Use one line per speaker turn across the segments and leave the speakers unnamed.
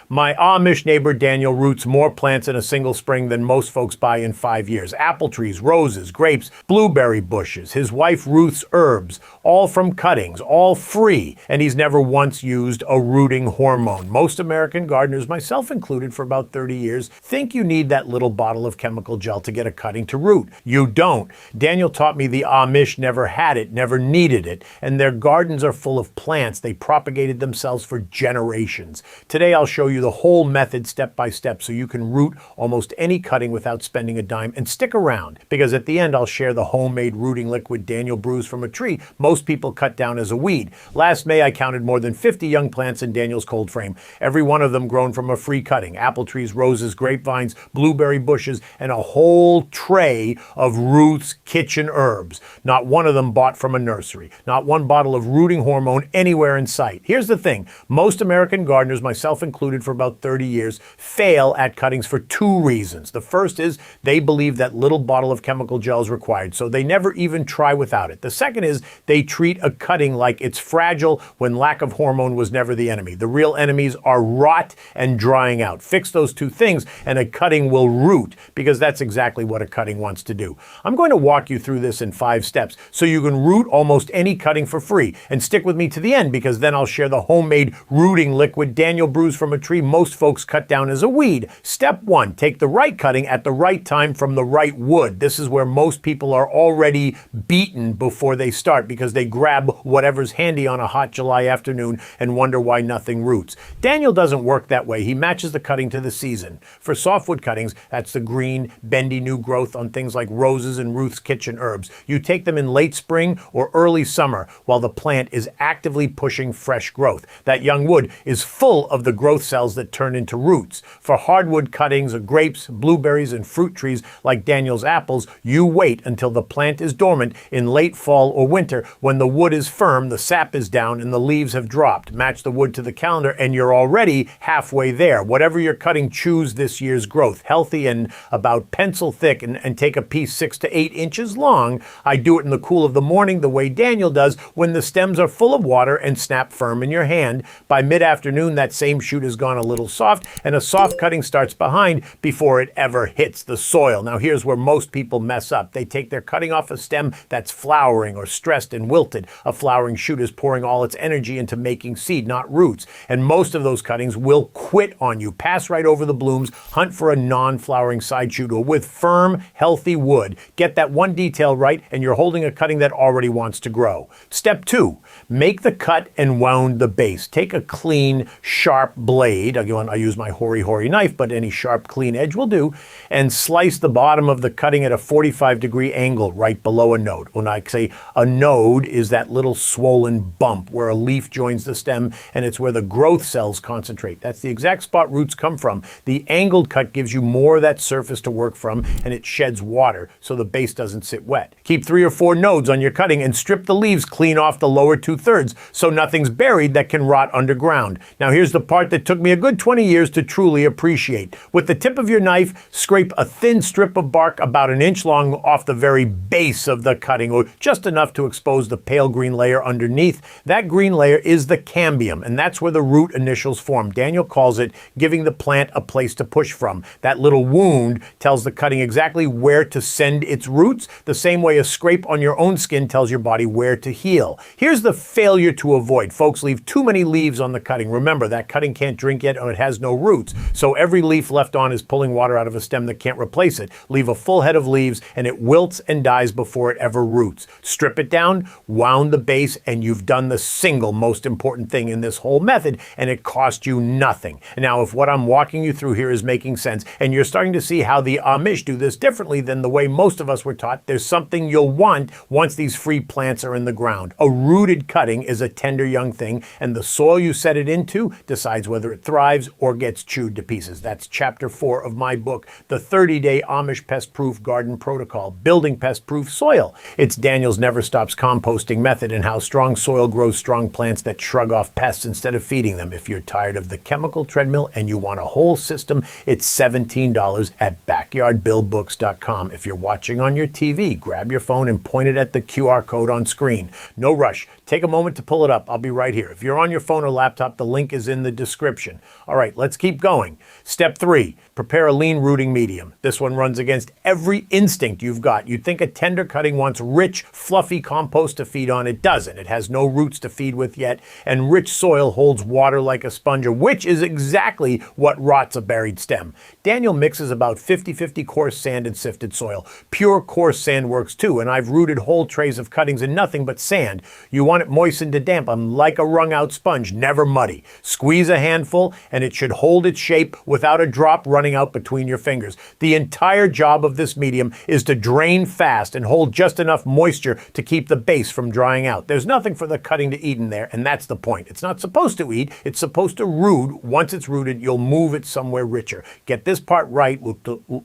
My Amish neighbor Daniel roots more plants in a single spring than most folks buy in 5 years. Apple trees, roses, grapes, blueberry bushes. His wife roots herbs, all from cuttings, all free, and he's never once used a rooting hormone. Most American gardeners, myself included for about 30 years, think you need that little bottle of chemical gel to get a cutting to root. You don't. Daniel taught me the Amish never had it, never needed it, and their gardens are full of plants. They propagated themselves for generations. Today I'll show you the whole method step by step so you can root almost any cutting without spending a dime. And stick around, because at the end I'll share the homemade rooting liquid Daniel brews from a tree most people cut down as a weed. Last May I counted more than 50 young plants in Daniel's cold frame, every one of them grown from a free cutting. Apple trees, roses, grapevines, blueberry bushes, and a whole tray of Ruth's kitchen herbs. Not one of them bought from a nursery. Not one bottle of rooting hormone anywhere in sight. Here's the thing. Most American gardeners, myself included for about 30 years, fail at cuttings for two reasons. The first is they believe that little bottle of chemical gel is required, so they never even try without it. The second is they treat a cutting like it's fragile when lack of hormone was never the enemy. The real enemies are rot and drying out. Fix those two things and a cutting will root, because that's exactly what a cutting wants to do. I'm going to walk you through this in 5 steps so you can root almost any cutting for free. And stick with me to the end, because then I'll share the homemade rooting liquid Daniel brews from a tree most folks cut down as a weed. Step 1, take the right cutting at the right time from the right wood. This is where most people are already beaten before they start, because they grab whatever's handy on a hot July afternoon and wonder why nothing roots. Daniel doesn't work that way. He matches the cutting to the season. For softwood cuttings, that's the green, bendy new growth on things like roses and Ruth's kitchen herbs. You take them in late spring or early summer while the plant is actively pushing fresh growth. That young wood is full of the growth cells that turn into roots. For hardwood cuttings of grapes, blueberries, and fruit trees like Daniel's apples, you wait until the plant is dormant in late fall or winter when the wood is firm, the sap is down, and the leaves have dropped. Match the wood to the calendar and you're already halfway there. Whatever you're cutting, choose this year's growth. Healthy and about pencil thick, and take a piece 6 to 8 inches long. I do it in the cool of the morning the way Daniel does, when the stems are full of water and snap firm in your hand. By mid-afternoon, that same shoot has gone a little soft, and a soft cutting starts behind before it ever hits the soil. Now here's where most people mess up. They take their cutting off a stem that's flowering or stressed and wilted. A flowering shoot is pouring all its energy into making seed, not roots. And most of those cuttings will quit on you. Pass right over the blooms, hunt for a non-flowering side shoot or with firm, healthy wood. Get that one detail right and you're holding a cutting that already wants to grow. Step 2, make the cut and wound the base. Take a clean, sharp blade. Again, I use my hoary knife, but any sharp, clean edge will do, and slice the bottom of the cutting at a 45-degree angle right below a node. When I say a node is that little swollen bump where a leaf joins the stem, and it's where the growth cells concentrate. That's the exact spot roots come from. The angled cut gives you more of that surface to work from, and it sheds water so the base doesn't sit wet. Keep 3 or 4 nodes on your cutting and strip the leaves clean off the lower 2/3 so nothing's buried that can rot underground. Now here's the part that took me a good 20 years to truly appreciate. With the tip of your knife, scrape a thin strip of bark about 1 inch long off the very base of the cutting, or just enough to expose the pale green layer underneath. That green layer is the cambium, and that's where the root initials form. Daniel calls it giving the plant a place to push from. That little wound tells the cutting exactly where to send its roots, the same way a scrape on your own skin tells your body where to heal. Here's the failure to avoid. Folks leave too many leaves on the cutting. Remember, that cutting can't drink yet or it has no roots, so every leaf left on is pulling water out of a stem that can't replace it. Leave a full head of leaves and it wilts and dies before it ever roots. Strip it down, wound the base, and you've done the single most important thing in this whole method, and it cost you nothing. Now, if what I'm walking you through here is making sense, and you're starting to see how the Amish do this differently than the way most of us were taught, there's something you'll want once these free plants are in the ground. A rooted cutting is a tender young thing, and the soil you set it into decides whether it thrives or gets chewed to pieces. That's chapter 4 of my book, The 30-Day Amish Pest-Proof Garden Protocol, Building Pest-Proof Soil. It's Daniel's Never Stops Composting method and how strong soil grows strong plants that shrug off pests instead of feeding them. If you're tired of the chemical treadmill and you want a whole system, it's $17 at back backyardbuildbooks.com. If you're watching on your TV, grab your phone and point it at the QR code on screen. No rush. Take a moment to pull it up. I'll be right here. If you're on your phone or laptop, the link is in the description. All right, let's keep going. Step 3, prepare a lean rooting medium. This one runs against every instinct you've got. You'd think a tender cutting wants rich, fluffy compost to feed on. It doesn't. It has no roots to feed with yet, and rich soil holds water like a sponge, which is exactly what rots a buried stem. Daniel mixes about 50-50 coarse sand and sifted soil. Pure coarse sand works too, and I've rooted whole trays of cuttings in nothing but sand. You want it moistened to damp. I'm like a wrung out sponge, never muddy. Squeeze a handful and it should hold its shape without a drop running out between your fingers. The entire job of this medium is to drain fast and hold just enough moisture to keep the base from drying out. There's nothing for the cutting to eat in there, and that's the point. It's not supposed to eat, it's supposed to root. Once it's rooted, you'll move it somewhere richer. Get this part right,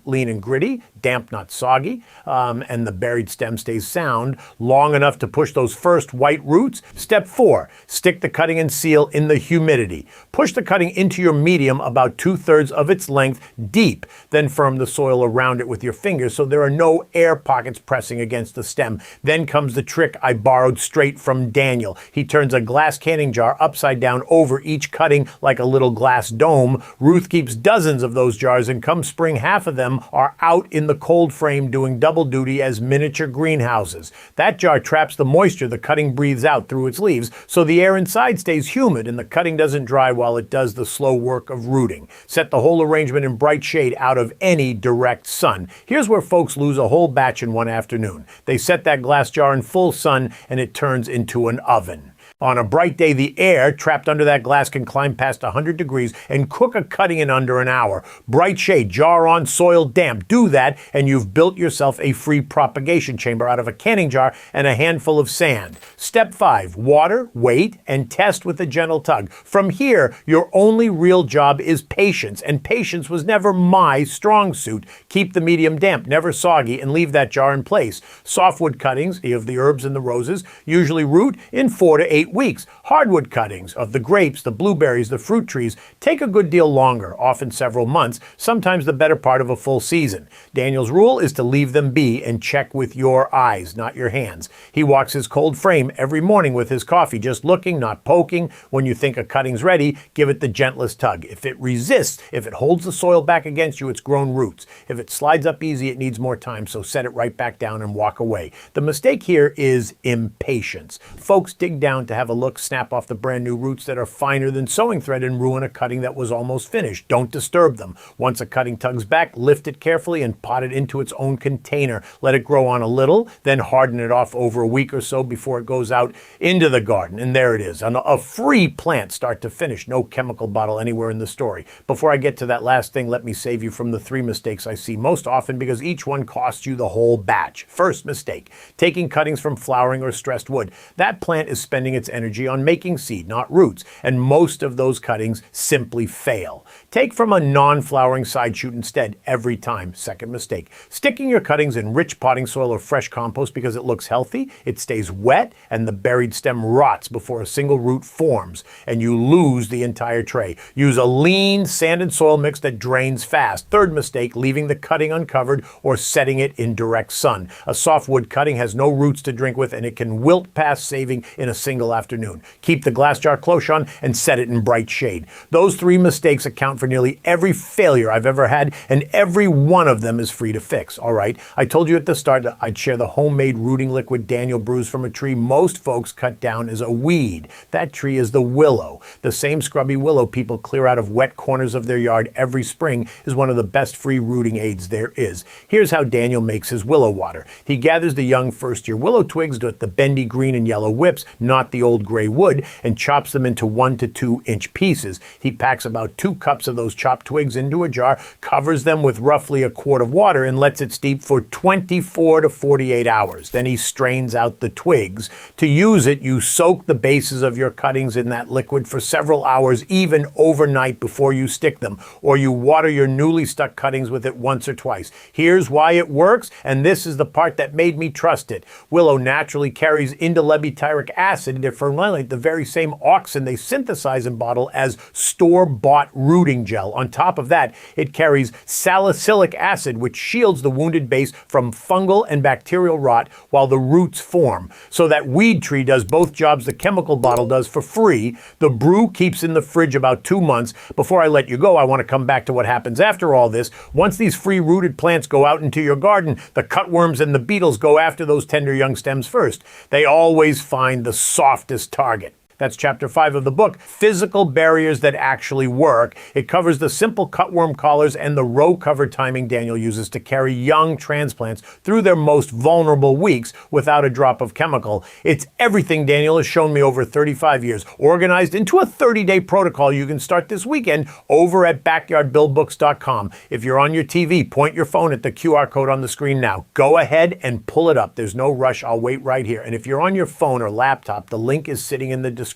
lean and gritty, damp not soggy, and the buried stem stays sound long enough to push those first white roots. Step 4, stick the cutting and seal in the humidity. Push the cutting into your medium about 2/3 of its length deep, then firm the soil around it with your fingers so there are no air pockets pressing against the stem. Then comes the trick I borrowed straight from Daniel. He turns a glass canning jar upside down over each cutting like a little glass dome. Ruth keeps dozens of those jars, and come spring, half of them are out in the cold frame doing double duty as miniature greenhouses. That jar traps the moisture the cutting breathes out through its leaves, so the air inside stays humid and the cutting doesn't dry while it does the slow work of rooting. Set the whole arrangement in bright shade out of any direct sun. Here's where folks lose a whole batch in one afternoon. They set that glass jar in full sun and it turns into an oven. On a bright day, the air trapped under that glass can climb past 100 degrees and cook a cutting in under an hour. Bright shade, jar on, soil damp. Do that and you've built yourself a free propagation chamber out of a canning jar and a handful of sand. Step 5, water, wait, and test with a gentle tug. From here, your only real job is patience, and patience was never my strong suit. Keep the medium damp, never soggy, and leave that jar in place. Softwood cuttings, of the herbs and the roses, usually root in 4 to 8 weeks. Hardwood cuttings of the grapes, the blueberries, the fruit trees take a good deal longer, often several months, sometimes the better part of a full season. Daniel's rule is to leave them be and check with your eyes, not your hands. He walks his cold frame every morning with his coffee, just looking, not poking. When you think a cutting's ready, give it the gentlest tug. If it resists, if it holds the soil back against you, it's grown roots. If it slides up easy, it needs more time, so set it right back down and walk away. The mistake here is impatience. Folks dig down to have a look, snap off the brand new roots that are finer than sewing thread, and ruin a cutting that was almost finished. Don't disturb them. Once a cutting tugs back, lift it carefully and pot it into its own container. Let it grow on a little, then harden it off over a week or so before it goes out into the garden. And there it is, a free plant start to finish. No chemical bottle anywhere in the story. Before I get to that last thing, let me save you from the 3 mistakes I see most often, because each one costs you the whole batch. First mistake, taking cuttings from flowering or stressed wood. That plant is spending its energy on making seed, not roots, and most of those cuttings simply fail. Take from a non-flowering side shoot instead every time. Second mistake, sticking your cuttings in rich potting soil or fresh compost because it looks healthy, it stays wet, and the buried stem rots before a single root forms, and you lose the entire tray. Use a lean sand and soil mix that drains fast. Third mistake, leaving the cutting uncovered or setting it in direct sun. A softwood cutting has no roots to drink with, and it can wilt past saving in a single afternoon. Keep the glass jar close on and set it in bright shade. Those 3 mistakes account for nearly every failure I've ever had, and every one of them is free to fix. All right, I told you at the start that I'd share the homemade rooting liquid Daniel brews from a tree most folks cut down as a weed. That tree is the willow. The same scrubby willow people clear out of wet corners of their yard every spring is one of the best free rooting aids there is. Here's how Daniel makes his willow water. He gathers the young first-year willow twigs with the bendy green and yellow whips, not the old gray wood, and chops them into 1 to 2 inch pieces. He packs about 2 cups of those chopped twigs into a jar, covers them with roughly a quart of water, and lets it steep for 24 to 48 hours. Then he strains out the twigs. To use it, you soak the bases of your cuttings in that liquid for several hours, even overnight before you stick them, or you water your newly stuck cuttings with it once or twice. Here's why it works, and this is the part that made me trust it. Willow naturally carries indolebutyric acid. It formulate the very same auxin they synthesize and bottle as store-bought rooting gel. On top of that, it carries salicylic acid, which shields the wounded base from fungal and bacterial rot while the roots form. So that weed tree does both jobs the chemical bottle does for free. The brew keeps in the fridge about 2 months. Before I let you go, I want to come back to what happens after all this. Once these free-rooted plants go out into your garden, the cutworms and the beetles go after those tender young stems first. They always find the softest target. That's chapter 5 of the book, Physical Barriers That Actually Work. It covers the simple cutworm collars and the row cover timing Daniel uses to carry young transplants through their most vulnerable weeks without a drop of chemical. It's everything Daniel has shown me over 35 years, organized into a 30-day protocol you can start this weekend over at backyardbuildbooks.com. If you're on your TV, point your phone at the QR code on the screen now. Go ahead and pull it up. There's no rush. I'll wait right here. And if you're on your phone or laptop, the link is sitting in the description.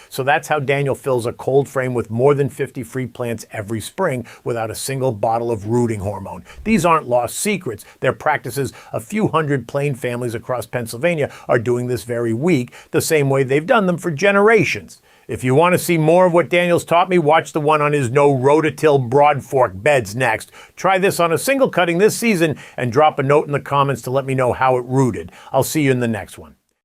So that's how Daniel fills a cold frame with more than 50 free plants every spring without a single bottle of rooting hormone. These aren't lost secrets. They're practices a few hundred plain families across Pennsylvania are doing this very week, the same way they've done them for generations. If you want to see more of what Daniel's taught me, watch the one on his no rototill broad fork beds next. Try this on a single cutting this season and drop a note in the comments to let me know how it rooted. I'll see you in the next one.